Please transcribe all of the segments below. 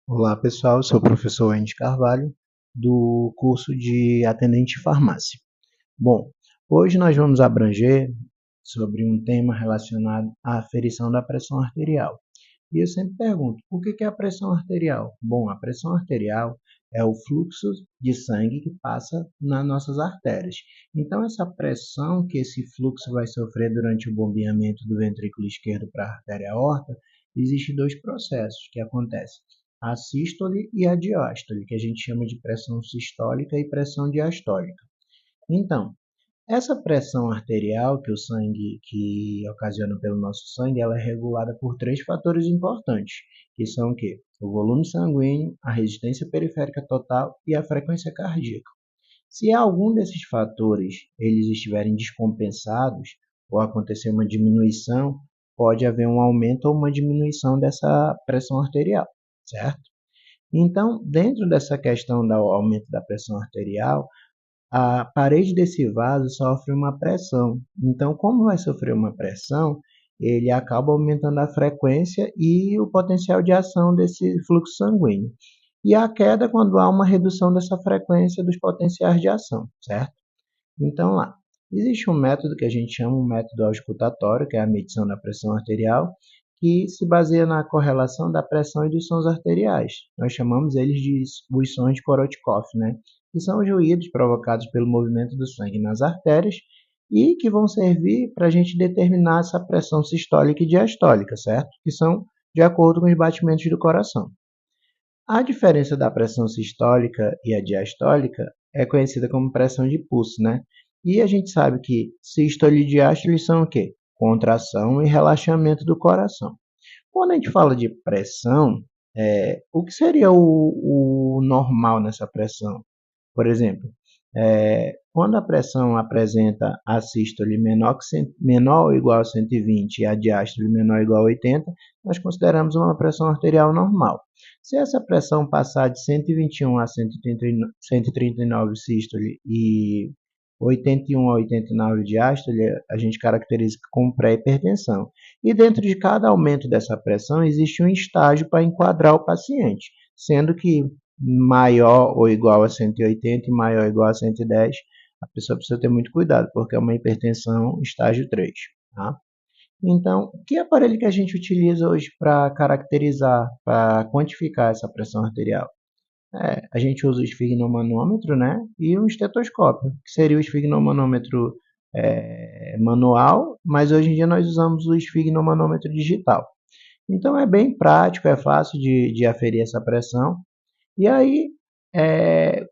Olá pessoal, eu sou o professor Andy Carvalho, do curso de atendente de farmácia. Bom, hoje nós vamos abranger sobre um tema relacionado à aferição da pressão arterial. E eu sempre pergunto, o que é a pressão arterial? Bom, a pressão arterial é o fluxo de sangue que passa nas nossas artérias. Então, essa pressão que esse fluxo vai sofrer durante o bombeamento do ventrículo esquerdo para a artéria aorta, existem dois processos que acontecem: a sístole e a diástole, que a gente chama de pressão sistólica e pressão diastólica. Então, essa pressão arterial que o sangue que ocasiona pelo nosso sangue, ela é regulada por três fatores importantes, que são o quê? O volume sanguíneo, a resistência periférica total e a frequência cardíaca. Se algum desses fatores eles estiverem descompensados ou acontecer uma diminuição, pode haver um aumento ou uma diminuição dessa pressão arterial, certo? Então, dentro dessa questão do aumento da pressão arterial, a parede desse vaso sofre uma pressão. Então, como vai sofrer uma pressão, ele acaba aumentando a frequência e o potencial de ação desse fluxo sanguíneo. E a queda quando há uma redução dessa frequência dos potenciais de ação, certo? Então, lá, existe um método que a gente chama um método auscultatório, que é a medição da pressão arterial, que se baseia na correlação da pressão e dos sons arteriais. Nós chamamos eles de os sons de Korotkov, né? Que são os ruídos provocados pelo movimento do sangue nas artérias e que vão servir para a gente determinar essa pressão sistólica e diastólica, certo? Que são de acordo com os batimentos do coração. A diferença da pressão sistólica e a diastólica é conhecida como pressão de pulso, né? E a gente sabe que sístole e diástole são o quê? Contração e relaxamento do coração. Quando a gente fala de pressão, o que seria o normal nessa pressão? Por exemplo, quando a pressão apresenta a sístole menor ou igual a 120 e a diástole menor ou igual a 80, nós consideramos uma pressão arterial normal. Se essa pressão passar de 121 a 139 sístole e 81 a 89 diástole, a gente caracteriza como pré-hipertensão. E dentro de cada aumento dessa pressão existe um estágio para enquadrar o paciente, sendo que maior ou igual a 180 e maior ou igual a 110, a pessoa precisa ter muito cuidado, porque é uma hipertensão estágio 3. Tá? Então, que aparelho que a gente utiliza hoje para caracterizar, para quantificar essa pressão arterial? A gente usa o esfigmomanômetro, né? E um estetoscópio, que seria o esfigmomanômetro manual, mas hoje em dia nós usamos o esfigmomanômetro digital. Então é bem prático, é fácil de aferir essa pressão. E aí,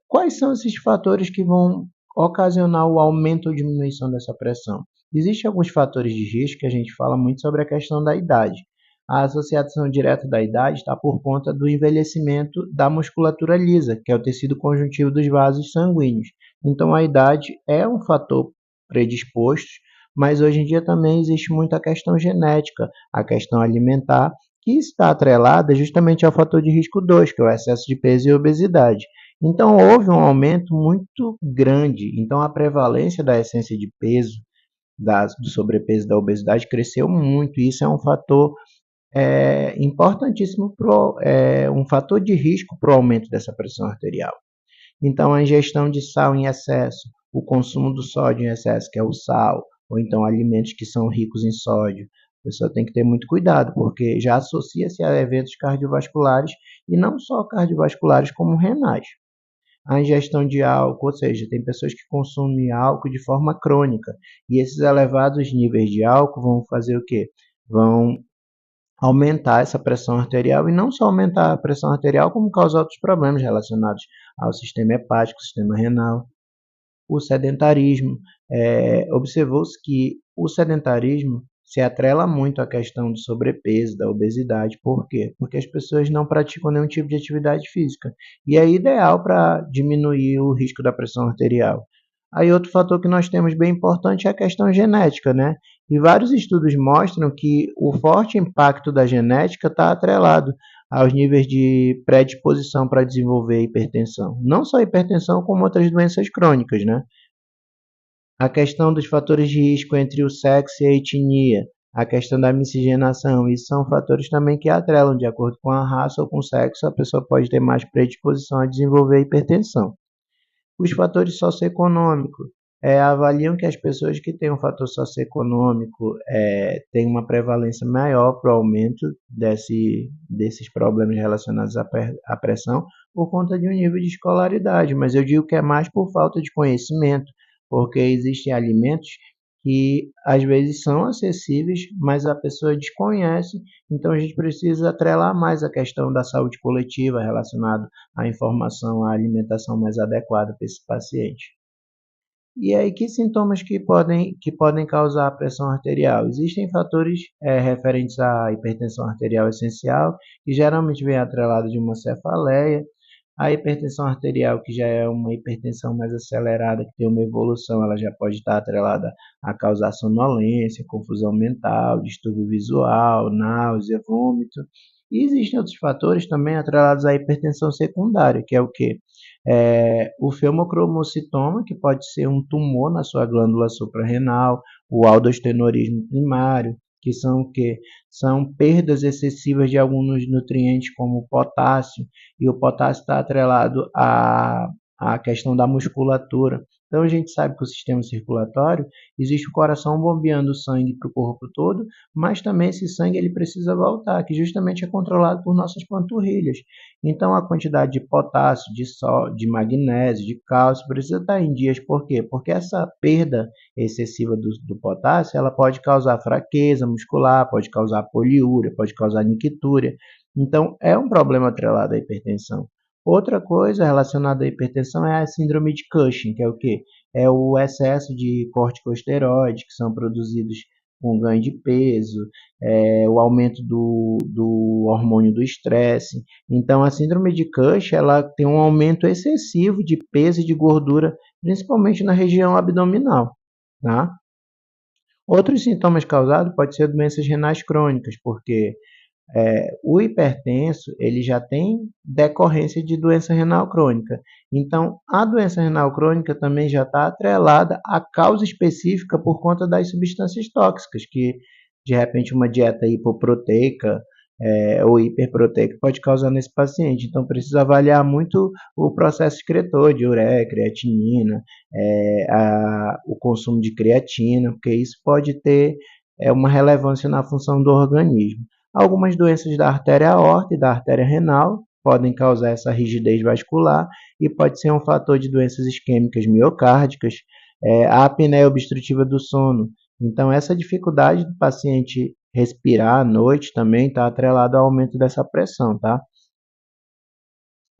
quais são esses fatores que vão ocasionar o aumento ou diminuição dessa pressão? Existem alguns fatores de risco que a gente fala muito sobre a questão da idade. A associação direta da idade está por conta do envelhecimento da musculatura lisa, que é o tecido conjuntivo dos vasos sanguíneos. Então, a idade é um fator predisposto, mas hoje em dia também existe muita questão genética, a questão alimentar, que está atrelada justamente ao fator de risco 2, que é o excesso de peso e obesidade. Então, houve um aumento muito grande. Então, a prevalência da essência de peso, do sobrepeso e da obesidade cresceu muito. E isso é um fator importantíssimo, um fator de risco para o aumento dessa pressão arterial. Então, a ingestão de sal em excesso, o consumo do sódio em excesso, que é o sal, ou então alimentos que são ricos em sódio, a pessoa tem que ter muito cuidado, porque já associa-se a eventos cardiovasculares, e não só cardiovasculares, como renais. A ingestão de álcool, ou seja, tem pessoas que consomem álcool de forma crônica, e esses elevados níveis de álcool vão fazer o quê? Vão aumentar essa pressão arterial, e não só aumentar a pressão arterial, como causar outros problemas relacionados ao sistema hepático, sistema renal. O sedentarismo, observou-se que o sedentarismo se atrela muito à questão do sobrepeso, da obesidade. Por quê? Porque as pessoas não praticam nenhum tipo de atividade física. E é ideal para diminuir o risco da pressão arterial. Aí outro fator que nós temos bem importante é a questão genética, né? E vários estudos mostram que o forte impacto da genética está atrelado aos níveis de predisposição para desenvolver hipertensão. Não só hipertensão, como outras doenças crônicas, né? A questão dos fatores de risco entre o sexo e a etnia. a questão da miscigenação, isso são fatores também que atrelam, de acordo com a raça ou com o sexo, a pessoa pode ter mais predisposição a desenvolver hipertensão. Os fatores socioeconômicos avaliam que as pessoas que têm um fator socioeconômico têm uma prevalência maior para o aumento desses problemas relacionados à pressão por conta de um nível de escolaridade, mas eu digo que é mais por falta de conhecimento, porque existem alimentos que às vezes são acessíveis, mas a pessoa desconhece, então a gente precisa atrelar mais a questão da saúde coletiva relacionada à informação, à alimentação mais adequada para esse paciente. E aí, que sintomas que podem causar a pressão arterial? Existem fatores referentes à hipertensão arterial essencial, que geralmente vem atrelado de uma cefaleia. A hipertensão arterial, que já é uma hipertensão mais acelerada, que tem uma evolução, ela já pode estar atrelada a causar sonolência, confusão mental, distúrbio visual, náusea, vômito. E existem outros fatores também atrelados à hipertensão secundária, que é o quê? O fenocromocitoma, que pode ser um tumor na sua glândula suprarrenal, o aldostenorismo primário, que são o quê? São perdas excessivas de alguns nutrientes, como o potássio, e o potássio está atrelado à questão da musculatura. Então a gente sabe que o sistema circulatório, existe o coração bombeando sangue para o corpo todo, mas também esse sangue ele precisa voltar, que justamente é controlado por nossas panturrilhas. Então a quantidade de potássio, de magnésio, de cálcio precisa estar em dias. Por quê? Porque essa perda excessiva do potássio, ela pode causar fraqueza muscular, pode causar poliúria, pode causar nictúria. Então é um problema atrelado à hipertensão. Outra coisa relacionada à hipertensão é a síndrome de Cushing, que é o quê? É o excesso de corticosteroides que são produzidos com ganho de peso, o aumento do hormônio do estresse. Então, a síndrome de Cushing ela tem um aumento excessivo de peso e de gordura, principalmente na região abdominal. Tá? Outros sintomas causados podem ser doenças renais crônicas, porque o hipertenso ele já tem decorrência de doença renal crônica. Então, a doença renal crônica também já está atrelada à causa específica por conta das substâncias tóxicas, que de repente uma dieta hipoproteica ou hiperproteica pode causar nesse paciente. Então, precisa avaliar muito o processo excretor de ureia, creatinina, o consumo de creatina, porque isso pode ter uma relevância na função do organismo. Algumas doenças da artéria aorta e da artéria renal podem causar essa rigidez vascular e pode ser um fator de doenças isquêmicas miocárdicas, a apneia obstrutiva do sono. Então, essa dificuldade do paciente respirar à noite também está atrelado ao aumento dessa pressão, tá?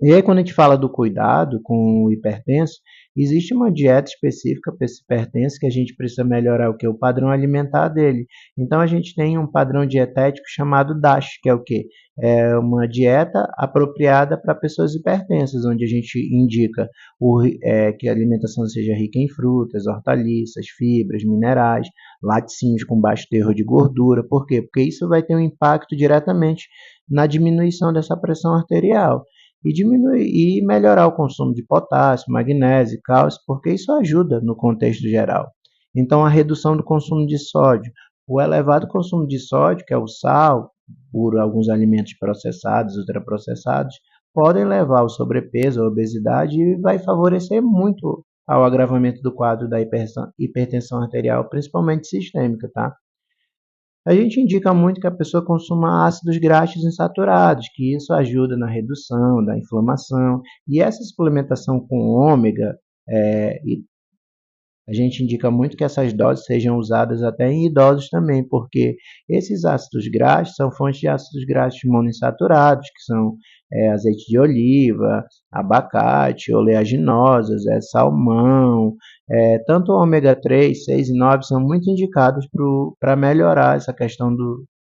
E aí, quando a gente fala do cuidado com o hipertenso, existe uma dieta específica para esse hipertenso que a gente precisa melhorar o que? O padrão alimentar dele. Então, a gente tem um padrão dietético chamado DASH, que é o quê? É uma dieta apropriada para pessoas hipertensas, onde a gente indica que a alimentação seja rica em frutas, hortaliças, fibras, minerais, laticínios com baixo teor de gordura. Por quê? Porque isso vai ter um impacto diretamente na diminuição dessa pressão arterial e diminuir e melhorar o consumo de potássio, magnésio, cálcio, porque isso ajuda no contexto geral. Então, a redução do consumo de sódio, o elevado consumo de sódio, que é o sal, por alguns alimentos processados, ultraprocessados, podem levar ao sobrepeso, à obesidade e vai favorecer muito ao agravamento do quadro da hipertensão arterial, principalmente sistêmica, tá? A gente indica muito que a pessoa consuma ácidos graxos insaturados, que isso ajuda na redução da inflamação. E essa suplementação com ômega, a gente indica muito que essas doses sejam usadas até em idosos também, porque esses ácidos graxos são fontes de ácidos graxos monoinsaturados, que são azeite de oliva, abacate, oleaginosas, salmão, tanto o ômega 3, 6 e 9 são muito indicados para melhorar essa questão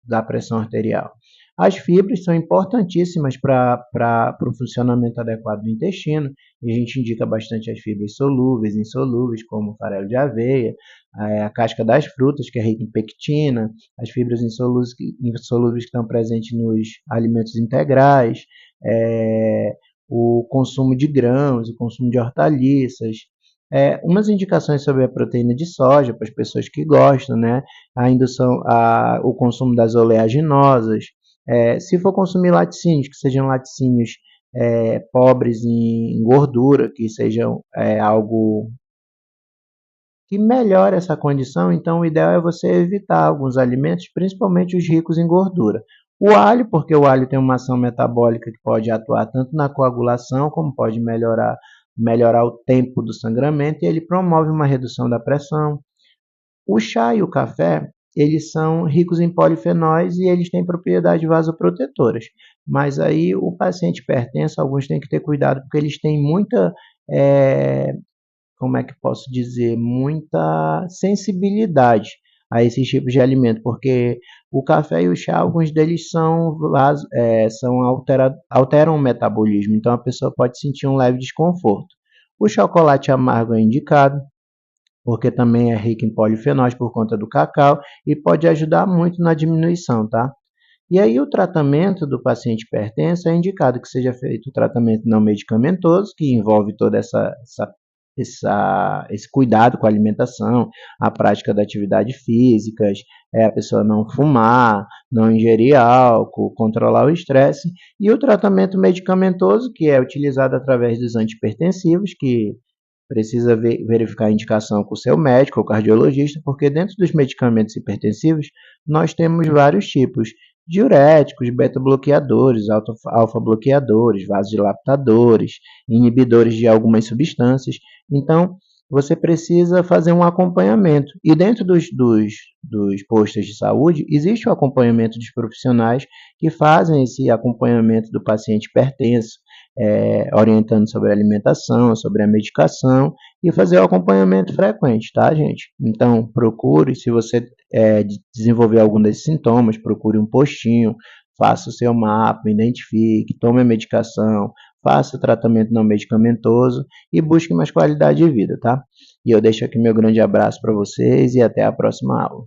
da pressão arterial. As fibras são importantíssimas para o funcionamento adequado do intestino, e a gente indica bastante as fibras solúveis e insolúveis, como o farelo de aveia, a casca das frutas, que é rica em pectina, as fibras insolúveis que estão presentes nos alimentos integrais, o consumo de grãos, o consumo de hortaliças, Umas indicações sobre a proteína de soja para as pessoas que gostam, né? O consumo das oleaginosas. Se for consumir laticínios, que sejam laticínios pobres em gordura, que sejam algo que melhore essa condição, então o ideal é você evitar alguns alimentos, principalmente os ricos em gordura. O alho, porque o alho tem uma ação metabólica que pode atuar tanto na coagulação, como pode melhorar o tempo do sangramento, e ele promove uma redução da pressão. O chá e o café, eles são ricos em polifenóis e eles têm propriedades vasoprotetoras. Mas aí o paciente hipertenso, alguns têm que ter cuidado, porque eles têm muita como é que posso dizer, muita sensibilidade a esses tipos de alimento, porque o café e o chá, alguns deles alteram o metabolismo, então a pessoa pode sentir um leve desconforto. O chocolate amargo é indicado, porque também é rico em polifenóis por conta do cacau e pode ajudar muito na diminuição, tá? E aí o tratamento do paciente hipertenso é indicado que seja feito o tratamento não medicamentoso, que envolve toda esse cuidado com a alimentação, a prática da atividade físicas, a pessoa não fumar, não ingerir álcool, controlar o estresse, e o tratamento medicamentoso, que é utilizado através dos antihipertensivos, que precisa verificar a indicação com o seu médico ou cardiologista, porque dentro dos medicamentos hipertensivos nós temos vários tipos: diuréticos, beta-bloqueadores, alfa-bloqueadores, vasodilatadores, inibidores de algumas substâncias. Então, você precisa fazer um acompanhamento. E dentro dos postos de saúde, existe o acompanhamento dos profissionais que fazem esse acompanhamento do paciente hipertenso, orientando sobre a alimentação, sobre a medicação e fazer o acompanhamento frequente, tá, gente? Então, procure, se você desenvolver algum desses sintomas, procure um postinho, faça o seu mapa, identifique, tome a medicação, faça o tratamento não medicamentoso e busque mais qualidade de vida, tá? E eu deixo aqui meu grande abraço para vocês e até a próxima aula.